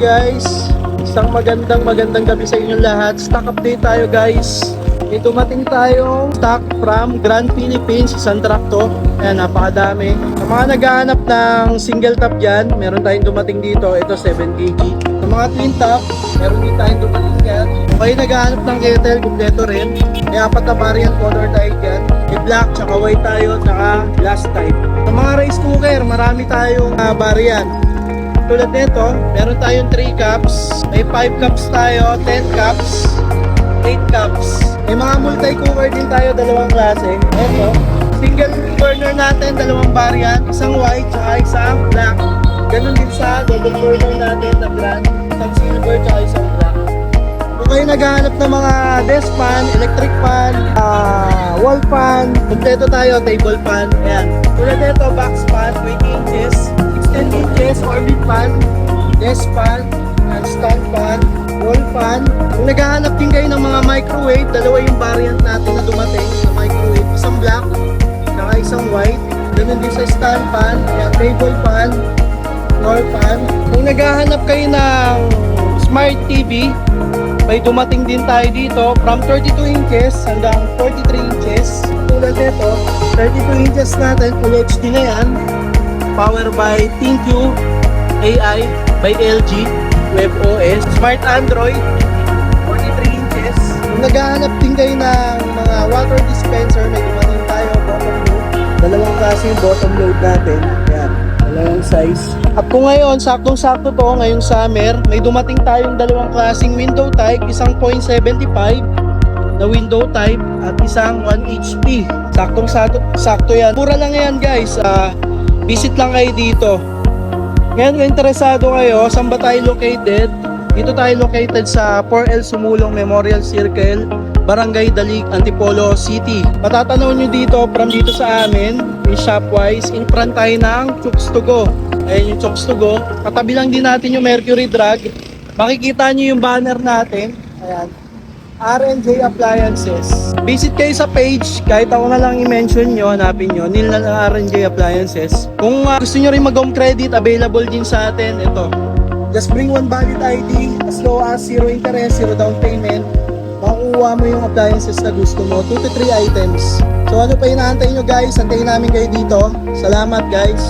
guys, isang magandang gabi sa inyong lahat. Stock update tayo guys. May dumating tayong stock from Grand Philippines, isang truck to. Ayan, napakadami. Sa mga naghahanap ng single top dyan, meron tayong dumating dito. Ito 7kg. Sa mga twin top, meron din tayong dumating dyan. Kung kayo naghahanap ng kettle, kumpleto rin. May apat na variant color tayo dyan. May black, tsaka white tayo, tsaka glass type. Sa mga rice cooker, marami tayong variant. Tulad nito, meron tayong 3 cups, may 5 cups tayo, 10 cups, 8 cups. May mga multi-cooker din tayo, dalawang klase. Ito, single burner natin, dalawang variant, isang white at isang black. Ganon din sa double burner natin na black, isang silver at isang black. Kung kayo naghahanap ng mga desk fan, electric fan, wall fan, kompleto tayo, table fan. Ayan. Tulad nito, box fan, 20 inches. 10 inches, orbit fan, desk fan, and stand fan, wall fan. Kung naghahanap din kayo ng mga microwave, dalawa yung variant natin na dumating na microwave. Isang black, saka isang white. Ganun din sa stand fan, ayan, table fan, floor fan. Kung naghahanap kayo ng smart TV, may dumating din tayo dito from 32 inches hanggang 43 inches. Tulad nito, 32 inches natin, Full HD na yan. Powered by ThinQ AI by LG WebOS Smart Android 43 inches. Kung naghahanap din kayo ng mga water dispenser, may dumating tayo bottom load. Dalawang klase yung bottom load natin. Ayan, dalawang size. At kung ngayon, saktong-sakto to, ngayong summer, may dumating tayong dalawang klaseng window type, isang 0.75 na window type at isang 1 HP. Saktong-sakto yan. Pura lang yan guys. Visit lang kayo dito. Ngayon kung interesado kayo, saan ba tayo located? Dito tayo located sa 4L Sumulong Memorial Circle, Barangay Dalig, Antipolo City. Matatanaw nyo dito, from dito sa amin, yung Shopwise, in front tayo ng Chooks to Go. Ayan yung Chooks to Go. Katabi lang din natin yung Mercury Drug. Makikita nyo yung banner natin. Ayan. R&J Appliances. Visit kayo sa page, kahit ako na lang i-mention nyo, hanapin nyo, nil na lang R&J Appliances. Kung gusto nyo rin mag-home credit, available din sa atin, ito. Just bring one valid ID, as low as 0 interest, 0 down payment. Makukuha mo yung appliances na gusto mo, 2 to 3 items. So ano pa inaantay nyo guys, antayin namin kayo dito. Salamat guys.